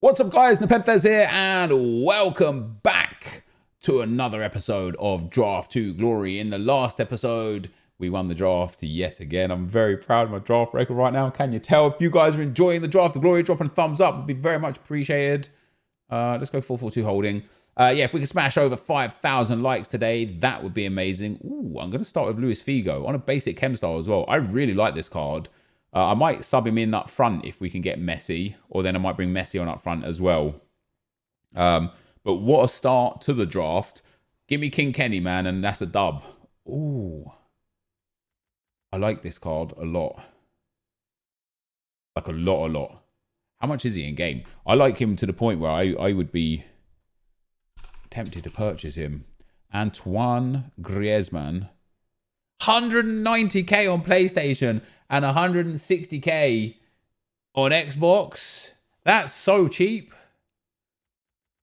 What's up, guys? NepentheZ here, and welcome back to another episode of Draft to Glory. In the last episode, we won the draft yet again. I'm very proud of my draft record right now. Can you tell? If you guys are enjoying the Draft to Glory, dropping a thumbs up would be very much appreciated. Let's go 4-4-2 holding. Yeah, if we can smash over 5,000 likes today, that would be amazing. Ooh, I'm going to start with Luis Figo on a basic chem style as well. I really like this card. I might sub him in up front if we can get Messi, or then I might bring Messi on up front as well. But what a start to the draft. Give me King Kenny, man, and that's a dub. Ooh. I like this card a lot. Like a lot. How much is he in game? I like him to the point where I would be tempted to purchase him. Antoine Griezmann. 190k on PlayStation and 160k on Xbox. That's so cheap.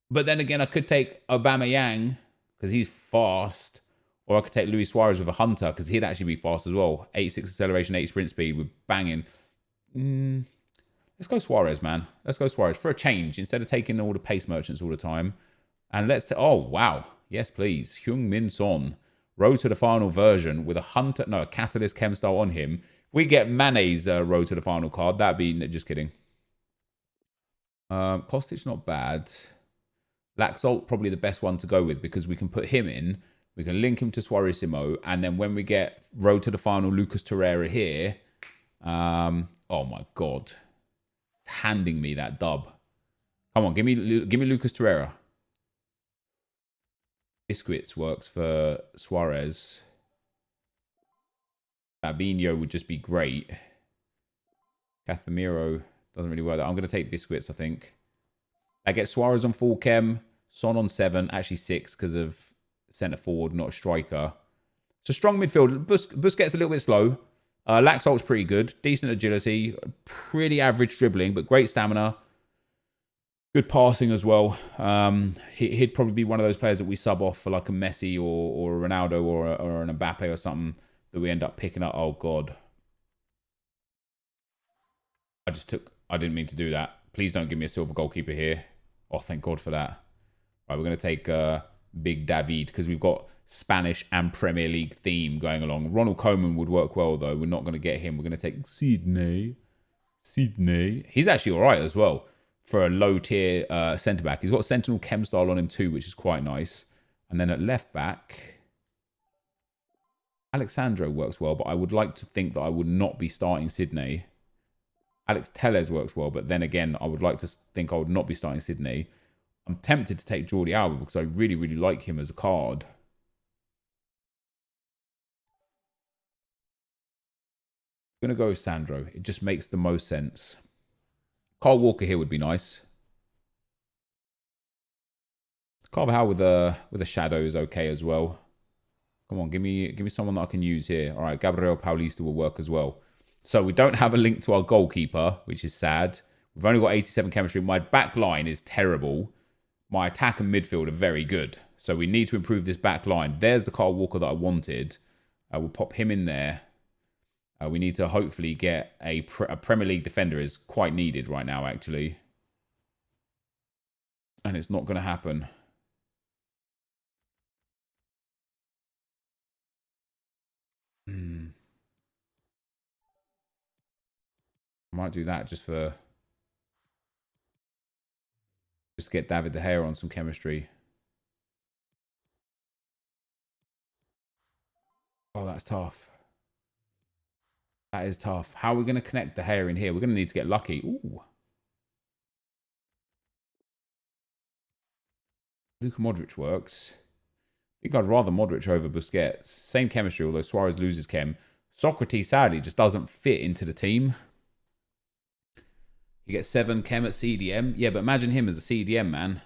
But then again, I could take Aubameyang because he's fast. Or I could take Luis Suarez with a Hunter because he'd actually be fast as well. 8.6 acceleration, 8 sprint speed with banging. Let's go Suarez, man. Let's go Suarez for a change instead of taking all the pace merchants all the time. And let's... Oh, wow. Yes, please. Heung-min Son. Road to the final version with a Hunter... No, a Catalyst Chem style on him. We get Mane's road to the final card. That'd be... Just kidding. Kostic, not bad. Laxalt, probably the best one to go with because we can put him in. We can link him to Suarissimo. And then when we get road to the final Lucas Torreira here... oh, my God. Handing me that dub. Come on, give me Lucas Torreira. Biscuits works for Suarez. Fabinho would just be great. Casemiro doesn't really work. I'm going to take Biscuits, I think. I get Suarez on full chem. Son on 7. Actually 6 because of centre forward, not a striker. It's a strong midfield. Busquets a little bit slow. Laxalt's pretty good. Decent agility. Pretty average dribbling, but great stamina. Good passing as well. He'd probably be one of those players that we sub off for like a Messi or a Ronaldo or an Mbappe or something that we end up picking up. Oh, God. I didn't mean to do that. Please don't give me a silver goalkeeper here. Oh, thank God for that. Right, we're going to take Big David because we've got Spanish and Premier League theme going along. Ronald Koeman would work well, though. We're not going to get him. We're going to take Sydney. He's actually all right as well for a low-tier centre-back. He's got Sentinel Chem style on him too, which is quite nice. And then at left-back, Alexandro works well, but I would like to think that I would not be starting Sydney. Alex Telles works well, but then again, I would like to think I would not be starting Sydney. I'm tempted to take Jordi Alba because I really, really like him as a card. I'm going to go with Sandro. It just makes the most sense. Kyle Walker here would be nice. Carvajal with a shadow is okay as well. Come on, give me someone that I can use here. All right, Gabriel Paulista will work as well. So we don't have a link to our goalkeeper, which is sad. We've only got 87 chemistry. My back line is terrible. My attack and midfield are very good. So we need to improve this back line. There's the Kyle Walker that I wanted. We'll pop him in there. We need to hopefully get a Premier League defender is quite needed right now, actually. And it's not going to happen. I might do that just to get David De Gea on some chemistry. Oh, that's tough. That is tough. How are we going to connect De Gea in here? We're going to need to get lucky. Ooh. Luka Modric works. I think I'd rather Modric over Busquets. Same chemistry, although Suarez loses chem. Socrates, sadly, just doesn't fit into the team. You get 7 chem at CDM. Yeah, but imagine him as a CDM, man.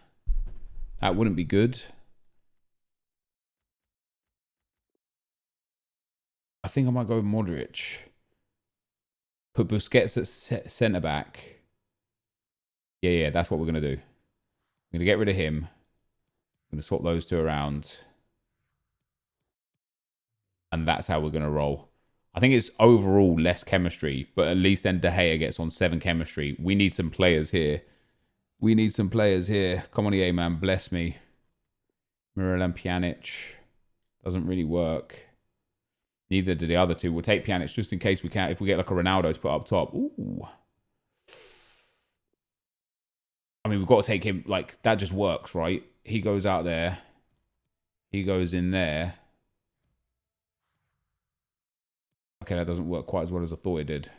That wouldn't be good. I think I might go with Modric. Put Busquets at centre-back. Yeah, that's what we're going to do. I'm going to get rid of him. I'm going to swap those two around. And that's how we're going to roll. I think it's overall less chemistry, but at least then De Gea gets on 7 chemistry. We need some players here. We need some players here. Come on, EA, man. Bless me. Miralem Pjanic. Doesn't really work. Neither do the other two. We'll take Pjanic just in case we can. If we get like a Ronaldo to put up top. Ooh. I mean, we've got to take him. Like, that just works, right? He goes out there. He goes in there. Okay, that doesn't work quite as well as I thought it did.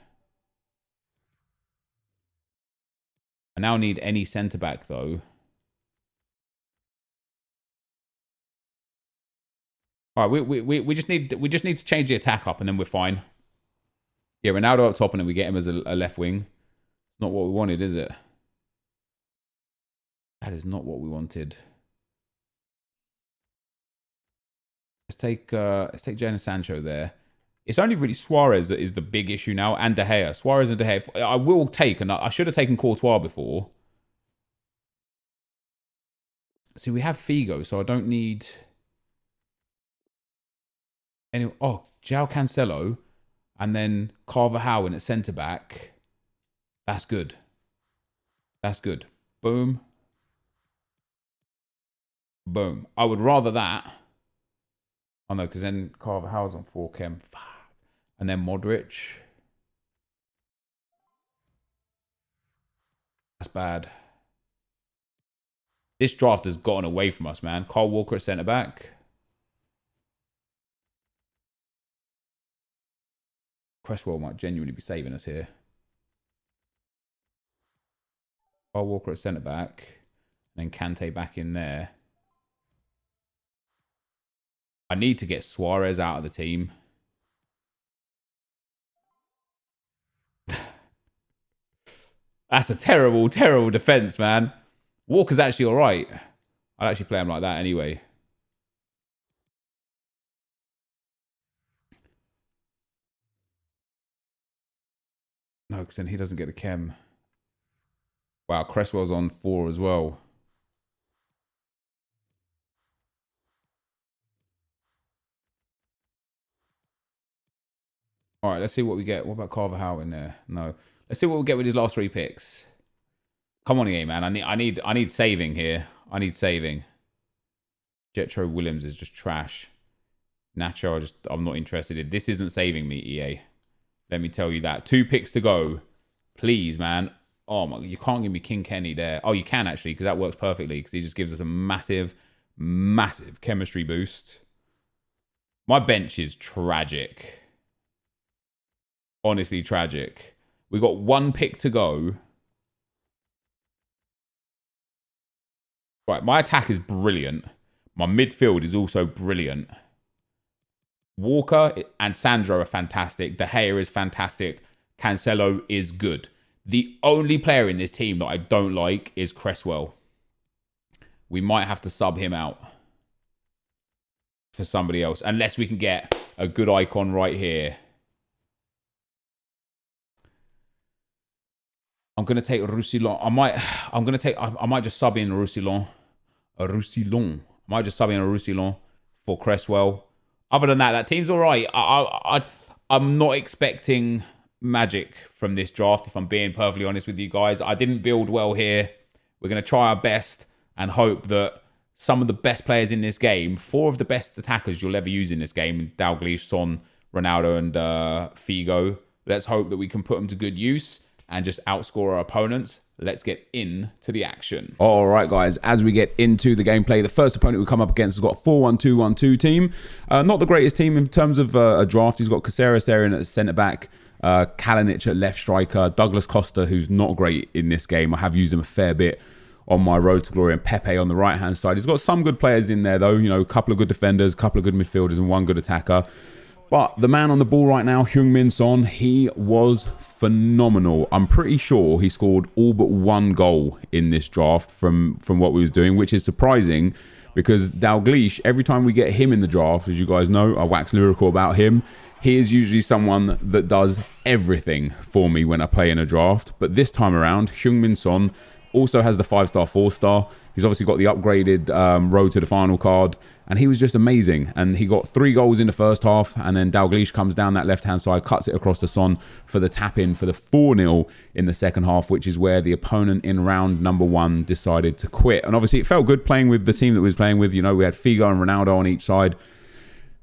I now need any centre-back, though. All right, we just need to change the attack up, and then we're fine. Yeah, Ronaldo up top, and then we get him as a left wing. It's not what we wanted, is it? That is not what we wanted. Let's take Jadon Sancho there. It's only really Suarez that is the big issue now, and De Gea. Suarez and De Gea. I will take, and I should have taken Courtois before. See, we have Figo, so I don't need any. Oh, João Cancelo, and then Carvajal in at centre back. That's good. That's good. Boom. Boom. I would rather that. Oh no, because then Carvajal's on 4 chem. And then Modric. That's bad. This draft has gotten away from us, man. Kyle Walker at centre back. Cresswell might genuinely be saving us here. Kyle Walker at centre back. And then Kante back in there. I need to get Suarez out of the team. That's a terrible, terrible defense, man. Walker's actually all right. I'd actually play him like that anyway. No, because then he doesn't get the chem. Wow, Cresswell's on 4 as well. All right, let's see what we get. What about Carvajal in there? No. Let's see what we get with his last 3 picks. Come on, EA, man. I need saving here. I need saving. Jetro Williams is just trash. Nacho, I'm not interested in. This isn't saving me, EA. Let me tell you that. 2 picks to go. Please, man. Oh my, you can't give me King Kenny there. Oh, you can actually, because that works perfectly, because he just gives us a massive, massive chemistry boost. My bench is tragic. Honestly, tragic. We got 1 pick to go. Right, my attack is brilliant. My midfield is also brilliant. Walker and Sandro are fantastic. De Gea is fantastic. Cancelo is good. The only player in this team that I don't like is Cresswell. We might have to sub him out for somebody else, unless we can get a good icon right here. I'm gonna take Roussillon. I might just sub in Roussillon. I might just sub in a Roussillon for Cresswell. Other than that, that team's all right. I'm not expecting magic from this draft, if I'm being perfectly honest with you guys. I didn't build well here. We're going to try our best and hope that some of the best players in this game, 4 of the best attackers you'll ever use in this game, Dalglish, Son, Ronaldo, and Figo. Let's hope that we can put them to good use and just outscore our opponents. Let's get into the action. All right, guys, as we get into the gameplay, the first opponent we come up against has got a 4-1-2-1-2 team. Not the greatest team in terms of a draft. He's got Caceres there in at centre-back, Kalinic at left striker, Douglas Costa, who's not great in this game. I have used him a fair bit on my road to glory, and Pepe on the right-hand side. He's got some good players in there, though. You know, a couple of good defenders, a couple of good midfielders, and 1 good attacker. But the man on the ball right now, Heung-min Son, he was phenomenal. I'm pretty sure he scored all but 1 goal in this draft from what we was doing, which is surprising because Dalglish, every time we get him in the draft, as you guys know, I wax lyrical about him. He is usually someone that does everything for me when I play in a draft. But this time around, Heung-min Son Also has the 5-star, 4-star. He's obviously got the upgraded road to the final card. And he was just amazing. And he got 3 goals in the first half. And then Dalglish comes down that left-hand side, cuts it across to Son for the tap-in for the 4-0 in the second half, which is where the opponent in round number 1 decided to quit. And obviously it felt good playing with the team that we was playing with. You know, we had Figo and Ronaldo on each side.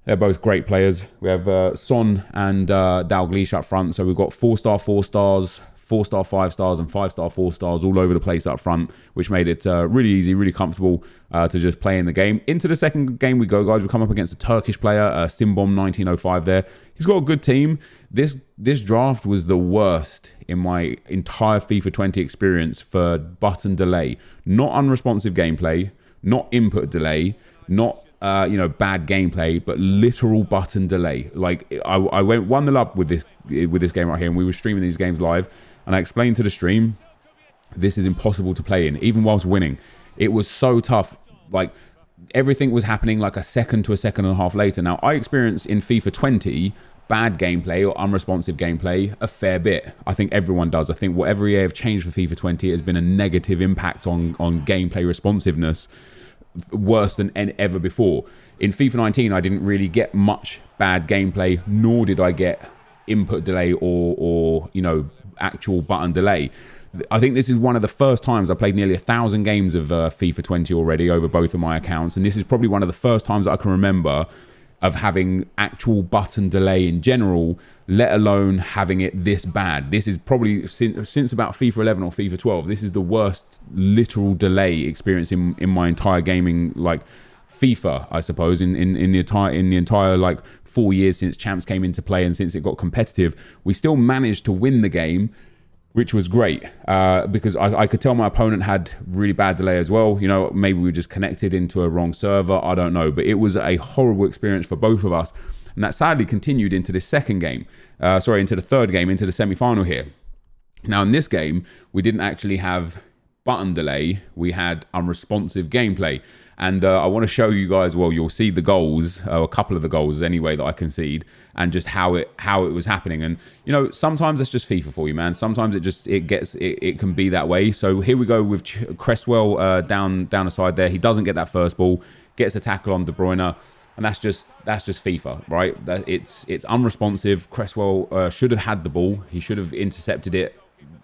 They're both great players. We have Son and Dalglish up front. So we've got 4-star, 4 stars, 4-star, 5 stars, and 5-star, 4 stars all over the place up front, which made it really easy, really comfortable to just play in the game. Into the second game we go, guys. We come up against a Turkish player, Simbom 1905 there. He's got a good team. This draft was the worst in my entire FIFA 20 experience for button delay. Not unresponsive gameplay, not input delay, not bad gameplay, but literal button delay. Like I went 1-0 up with this game right here, and we were streaming these games live, and I explained to the stream, this is impossible to play in, even whilst winning. It was so tough. Like everything was happening like a second to a second and a half later. Now I experienced in FIFA 20 bad gameplay or unresponsive gameplay a fair bit. I think everyone does. I think whatever EA have changed for FIFA 20 has been a negative impact on gameplay responsiveness, worse than ever before. In FIFA 19, I didn't really get much bad gameplay, nor did I get input delay or actual button delay. I think this is one of the first times I played nearly 1,000 games of FIFA 20 already over both of my accounts, and this is probably one of the first times that I can remember of having actual button delay in general, let alone having it this bad. This is probably since about FIFA 11 or FIFA 12. This is the worst literal delay experience in my entire gaming, like FIFA, I suppose, in the entire like 4 years since Champs came into play and since it got competitive. We still managed to win the game, which was great because I could tell my opponent had really bad delay as well. You know, maybe we were just connected into a wrong server. I don't know, but it was a horrible experience for both of us. And that sadly continued into the second game. Into the third game, into the semi-final here. Now in this game, we didn't actually have button delay. We had unresponsive gameplay. And I want to show you guys, well, you'll see the goals, a couple of the goals anyway that I concede, and just how it was happening. And, you know, sometimes it's just FIFA for you, man. Sometimes it can be that way. So here we go with Cresswell down the side there. He doesn't get that first ball, gets a tackle on De Bruyne. And that's just FIFA, right? It's unresponsive. Cresswell should have had the ball. He should have intercepted it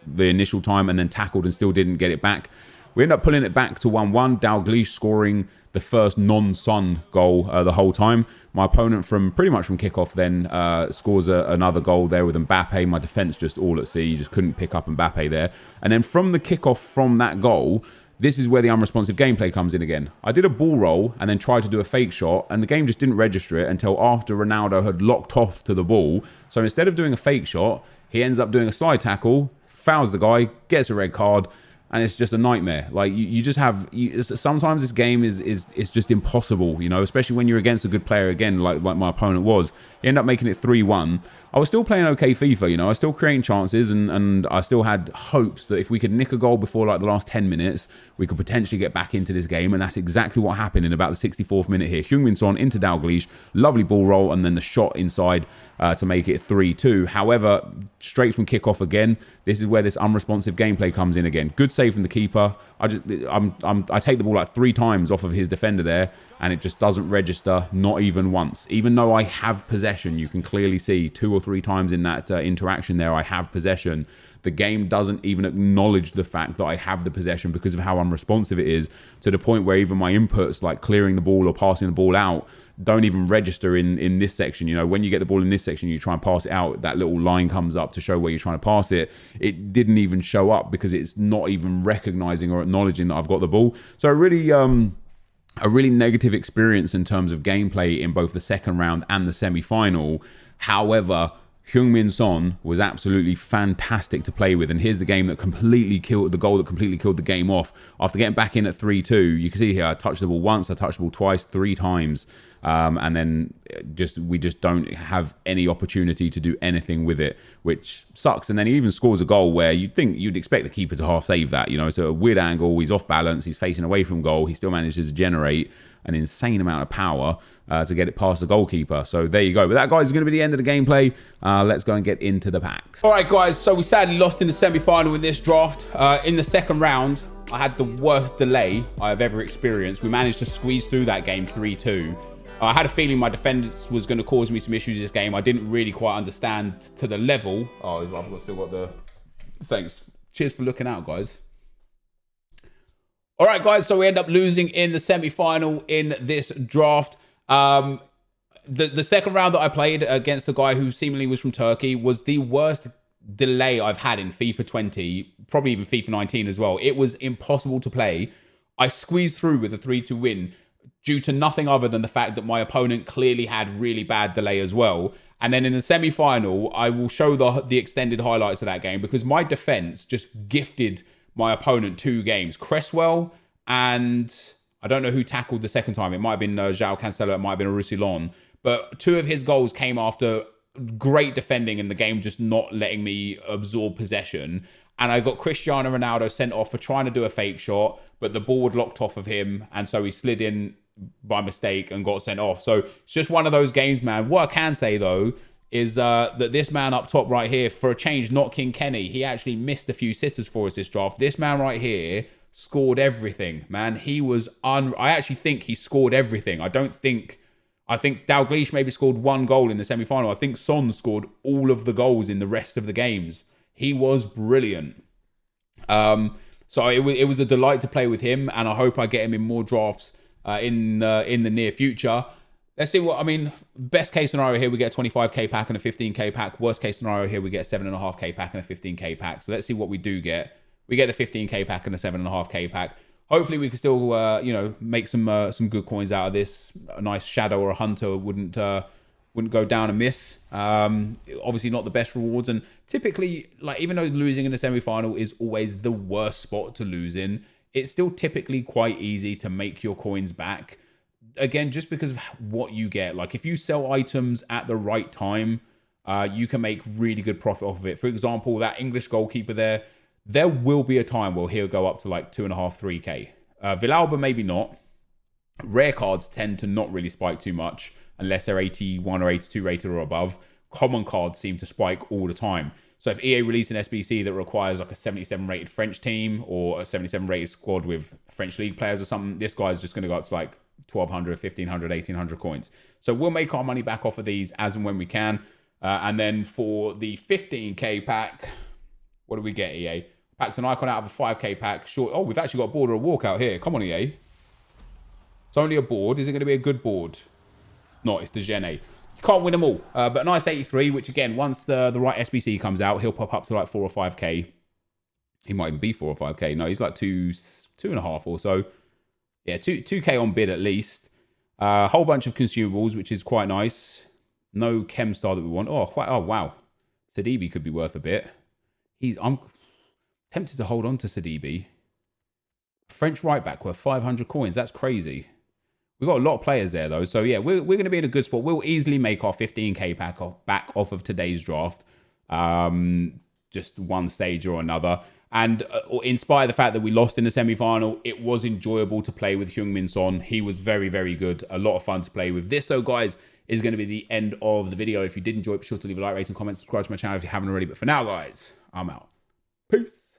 the initial time and then tackled and still didn't get it back. We end up pulling it back to 1-1. Dalglish scoring the first non-Son goal the whole time. My opponent pretty much from kickoff then scores another goal there with Mbappe. My defense just all at sea. You just couldn't pick up Mbappe there. And then from the kickoff from that goal, this is where the unresponsive gameplay comes in again. I did a ball roll and then tried to do a fake shot, and the game just didn't register it until after Ronaldo had locked off to the ball. So instead of doing a fake shot, he ends up doing a slide tackle, fouls the guy, gets a red card, and it's just a nightmare. Like you just have. Sometimes this game is just impossible, you know, especially when you're against a good player again, like my opponent was. He ended up making it 3-1. I was still playing okay FIFA, you know. I was still creating chances, and I still had hopes that if we could nick a goal before like the last 10 minutes, we could potentially get back into this game. And that's exactly what happened in about the 64th minute here. Heung-min Son into Dalglish, lovely ball roll, and then the shot inside to make it 3-2. However, straight from kickoff again, this is where this unresponsive gameplay comes in again. Good save from the keeper. I take the ball like 3 times off of his defender there, and it just doesn't register, not even once. Even though I have possession, you can clearly see 2 or 3 times in that interaction there, I have possession. The game doesn't even acknowledge the fact that I have the possession because of how unresponsive it is, to the point where even my inputs, like clearing the ball or passing the ball out, don't even register in this section. You know, when you get the ball in this section, you try and pass it out, that little line comes up to show where you're trying to pass it. It didn't even show up because it's not even recognizing or acknowledging that I've got the ball. So a really negative experience in terms of gameplay in both the second round and the semi-final. However, Heung-min Son was absolutely fantastic to play with, and here's the goal that completely killed the game off. After getting back in at 3-2, you can see here I touched the ball once, I touched the ball twice, 3 times, and then we just don't have any opportunity to do anything with it, which sucks. And then he even scores a goal where you'd expect the keeper to half save that. You know, it's a weird angle, he's off balance, he's facing away from goal, he still manages to generate an insane amount of power to get it past the goalkeeper. So there you go. But that, guys, is going to be the end of the gameplay. Let's go and get into the packs. All right, guys. So we sadly lost in the semi-final in this draft. In the second round, I had the worst delay I've ever experienced. We managed to squeeze through that game 3-2. I had a feeling my defense was going to cause me some issues this game. I didn't really quite understand to the level. Oh, I've still got the... Thanks. Cheers for looking out, guys. All right, guys. So we end up losing in the semi-final in this draft. The second round that I played against the guy who seemingly was from Turkey was the worst delay I've had in FIFA 20, probably even FIFA 19 as well. It was impossible to play. I squeezed through with a 3-2 win due to nothing other than the fact that my opponent clearly had really bad delay as well. And then in the semi-final, I will show the extended highlights of that game because my defense just gifted my opponent 2 games. Cresswell and I don't know who tackled the second time. It might have been João Cancelo. It might have been Roussillon. But 2 of his goals came after great defending and the game just not letting me absorb possession. And I got Cristiano Ronaldo sent off for trying to do a fake shot, but the ball had locked off of him. And so he slid in by mistake and got sent off. So it's just one of those games, man. What I can say, though, is that this man up top right here, for a change, not King Kenny, he actually missed a few sitters for us this draft. This man right here scored everything, man. He was I actually think he scored everything. I think Dalglish maybe scored 1 goal in the semi-final. I think Son scored all of the goals in the rest of the games. He was brilliant. So it was a delight to play with him, and I hope I get him in more drafts in the near future. Let's see what, I mean, best case scenario here, we get a 25k pack and a 15k pack. Worst case scenario here, we get a 7.5k pack and a 15k pack. So let's see what we do get. We get the 15k pack and a 7.5k pack. Hopefully we can still, make some good coins out of this. A nice Shadow or a Hunter wouldn't go down and miss. Obviously not the best rewards. And typically, like, even though losing in the semi-final is always the worst spot to lose in, it's still typically quite easy to make your coins back. Again, just because of what you get. Like, if you sell items at the right time, you can make really good profit off of it. For example, that English goalkeeper there will be a time where he'll go up to like 2.5, 3k. Villalba, maybe not. Rare cards tend to not really spike too much unless they're 81 or 82 rated or above. Common cards seem to spike all the time. So if EA release an SBC that requires like a 77 rated French team or a 77 rated squad with French league players or something, this guy's just going to go up to like 1,200, 1,500, 1,800 coins. So we'll make our money back off of these as and when we can. And then for the 15k pack, what do we get, EA? Packed an icon out of a 5k pack. Sure. Oh, we've actually got a board or a walkout here. Come on, EA. It's only a board. Is it going to be a good board? No, it's the Gene. You can't win them all. But a nice 83, which again, once the right SBC comes out, he'll pop up to like 4 or 5k. He might even be 4 or 5k. No, he's like 2.5 or so. Yeah, 2k on bid at least. A whole bunch of consumables, which is quite nice. No chem star that we want. Oh, wow. Sidibe could be worth a bit. I'm tempted to hold on to Sidibe. French right back worth 500 coins. That's crazy. We've got a lot of players there, though. So, yeah, we're going to be in a good spot. We'll easily make our 15k pack back off of today's draft. Just one stage or another. And in spite of the fact that we lost in the semi-final, it was enjoyable to play with Heung-min Son. He was very, very good. A lot of fun to play with. This, though, guys, is going to be the end of the video. If you did enjoy it, be sure to leave a like, rate, and comment. Subscribe to my channel if you haven't already. But for now, guys, I'm out. Peace.